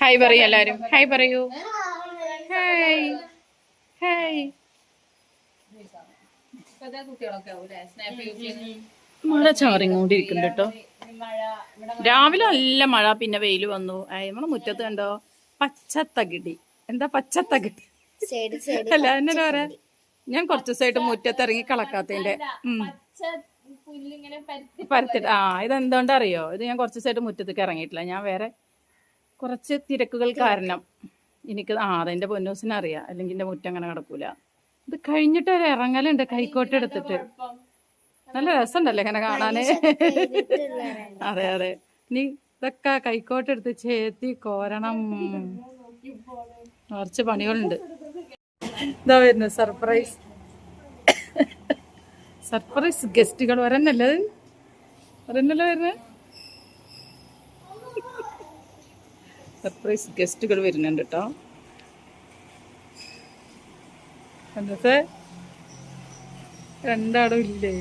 Hi പറയൂ എല്ലാരും. Hi പറയൂ. Hi hi. മഴ ചാറിങ്ങോണ്ടിരിക്കുന്നുണ്ട് കേട്ടോ. രാവിലെ നല്ല മഴ, പിന്നെ വെയിൽ വന്നു. നമ്മളെ മുറ്റത്ത് കണ്ടോ പച്ചത്തകിടി. എന്താ പച്ചത്തകിടി അല്ല എന്നല്ല പറയാ, ഞാൻ കുറച്ച് ദിവസമായിട്ട് മുറ്റത്തിറങ്ങി കളക്കാത്തതിന്റെ പരത്തിട്ട്. ഇതെന്തുകൊണ്ട് അറിയോ, ഇത് ഞാൻ കുറച്ച് ദിവസമായിട്ട് മുറ്റത്തേക്ക് ഇറങ്ങിയിട്ടില്ല. ഞാൻ വേറെ കുറച്ച് തിരക്കുകൾ കാരണം എനിക്ക് അതെന്റെ പൊന്നൂസിനെ അറിയാം, അല്ലെങ്കിൽ എന്റെ മുറ്റം അങ്ങനെ കിടക്കൂല. ഇത് കഴിഞ്ഞിട്ട് ഒരു ഇറങ്ങലുണ്ട് കൈക്കോട്ട് എടുത്തിട്ട്. നല്ല രസമുണ്ടല്ലേ ഇങ്ങനെ കാണാന്. അതെ അതെ. ഇനി ഇതൊക്കെ കൈക്കോട്ട് എടുത്ത് ചേത്തി കോരണം. കുറച്ച് പണികളുണ്ട്. ഇതാ വരുന്നത് സർപ്രൈസ്. സർപ്രൈസ് ഗസ്റ്റുകൾ വരന്നല്ലേ വരുന്നത്. സർപ്രൈസ് ഗസ്റ്റുകൾ വരുന്നുണ്ട് കേട്ടോ. എന്നത്തെ രണ്ടാളും ഇല്ലേ?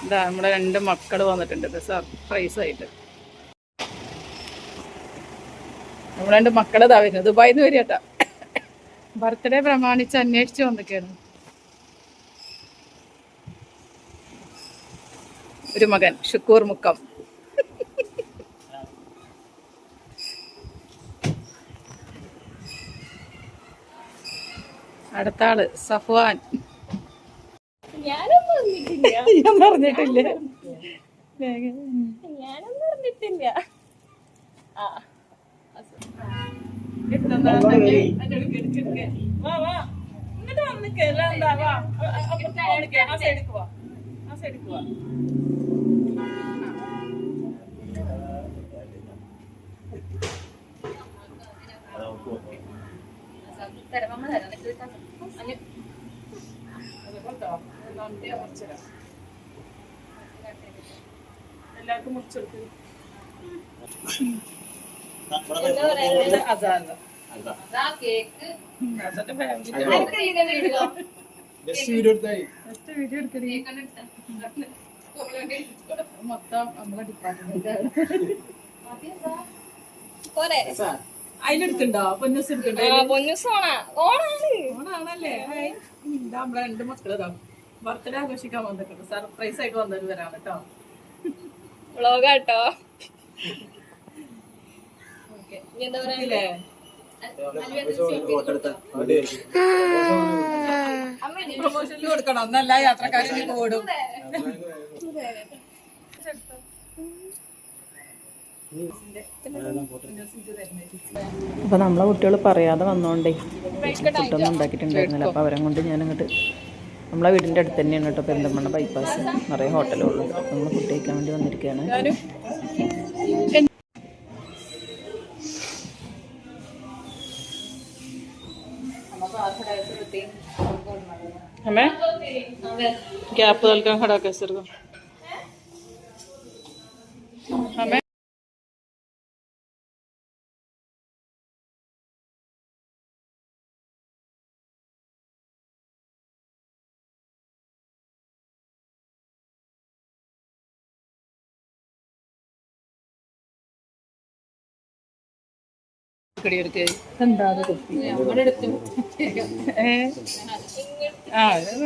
ഇതാ നമ്മുടെ 2 മക്കൾ വന്നിട്ടുണ്ട് സർപ്രൈസ് ആയിട്ട്. നമ്മുടെ 2 മക്കളതാ വരുന്നത്. ദുബായിന്ന് വരികട്ടാ. ബർത്ത്ഡേ പ്രമാണിച്ച് അന്വേഷിച്ച് വന്നിക്കാണ്. ഒരു മകൻ ഷുക്കൂർ മുക്കം. അടുത്ത ആള് സഫ്വാൻ. ഞാൻ പറഞ്ഞിട്ടില്ല. എല്ലാവർക്കും മുറിച്ചെടുക്കും. മൊത്തം നമ്മളെ ഡിപ്പാർട്ട്മെന്റ് അതിലെടുക്കണ്ടോ? പൊന്നൂസ് എടുക്കണ്ടോ? ഓണാണല്ലേ. നമ്മളെ 2 മക്കള് ബർത്ത്ഡേ ആഘോഷിക്കാൻ വന്നിട്ടുണ്ട്. സർപ്രൈസ് ആയിട്ട് വന്നവര് വരാണ് കേട്ടോ. വ്ളോഗാട്ടോ. പ്രൊമോഷനിൽ കൊടുക്കണം, എന്നല്ല യാത്രക്കാരെ ഓടും. അപ്പൊ നമ്മളെ കുട്ടികൾ പറയാതെ വന്നോണ്ടേ ഫുഡൊന്നും ഉണ്ടാക്കിയിട്ടുണ്ടായിരുന്നില്ല. അപ്പൊ അവരെ കൊണ്ട് ഞാനിങ്ങോട്ട്, നമ്മളെ വീടിന്റെ അടുത്ത് തന്നെയാണ് കേട്ടോ പെരിന്തൽമണ്ണ ബൈപ്പാസ്, നിറയെ ഹോട്ടലുകളുണ്ട്. അപ്പൊ നമ്മൾ ഫുഡ് കഴിക്കാൻ വേണ്ടി വന്നിരിക്കുകയാണ്. हमें क्या आप हल्का खड़ा कर सर को हमें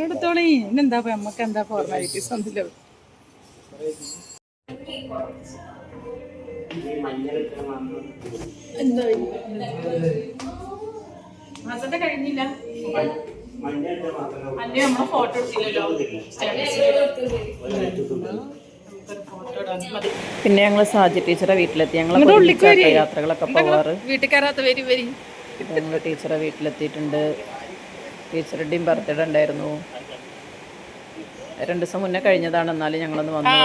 എടുത്തോളി. ഇന്നെന്താ നമ്മക്ക് എന്താ ഫോർമാലിറ്റീസ് ഒന്നുമില്ല. മാസത്തെ കഴിഞ്ഞില്ല അല്ലേ? നമ്മളെ ഫോട്ടോ എടുത്തില്ലല്ലോ. പിന്നെ ഞങ്ങൾ സാജി ടീച്ചറെ വീട്ടിലെത്തി. ഞങ്ങൾ യാത്രകളൊക്കെ പോവാറ്. വീട്ടിൽ കയറാത്ത വരി. ഞങ്ങൾ ടീച്ചറെ വീട്ടിലെത്തിയിട്ടുണ്ട്. ടീച്ചറുടെയും ബർത്ത്ഡേ ഉണ്ടായിരുന്നു. 2 ദിവസം മുന്നേ കഴിഞ്ഞതാണ്. എന്നാലും ഞങ്ങളൊന്ന് വന്നു.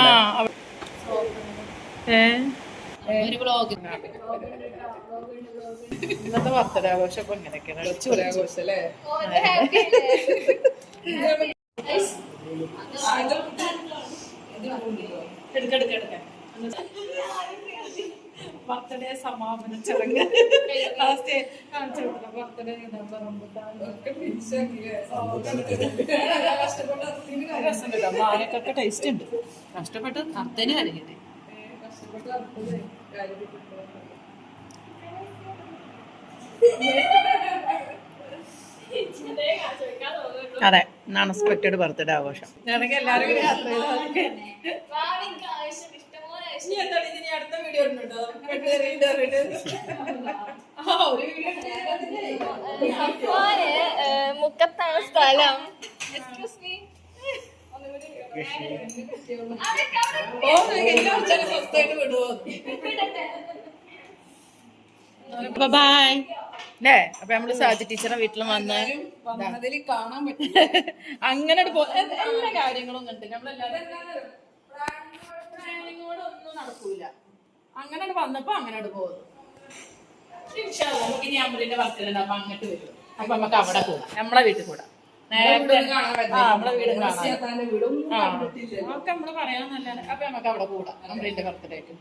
ഇന്നത്തെ ബർത്ത്ഡേ ആഘോഷം ഇപ്പൊ ഇങ്ങനെയൊക്കെയാണ്. ബർത്ത്ഡേ സമാപന ചടങ്ങ്. ബർത്ത്ഡേ മാങ്ങക്കൊക്കെ ടേസ്റ്റ് ഉണ്ട്. കഷ്ടപ്പെട്ട് അർത്തേന് കരഞ്ഞത് അതെ, അൺഎക്സ്പെക്ടഡ് ബർത്ത്ഡേ ആഘോഷം. ഞാനൊക്കെ എല്ലാവരും കൂടി യാത്ര അടുത്ത വീഡിയോ മുക്കത്താണ് സ്ഥലം. Excuse me. ബൈ. അല്ലേ? അപ്പൊ നമ്മള് സാജി ടീച്ചറെ വീട്ടിൽ വന്ന് കാണാൻ പറ്റും. അങ്ങനെ എല്ലാ കാര്യങ്ങളും കണ്ട് നമ്മളെല്ലാരും ഒന്നും നടക്കൂല. അങ്ങനെ വന്നപ്പോ അങ്ങനെ പോകുന്നു. നമുക്ക് ഇനി അമ്മന്റെ ബർത്ത്ഡേ അപ്പൊ അങ്ങോട്ട് വരും. അപ്പൊ നമുക്ക് അവിടെ കൂടാം, നമ്മളെ വീട്ടിൽ കൂടാം. നമ്മളെ വീട് കാണാം. ഒക്കെ നമ്മള് പറയാന്നല്ലാതെ അപ്പൊ നമുക്ക് അവിടെ കൂടാം അമ്മന്റെ ബർത്ത്ഡേക്ക്.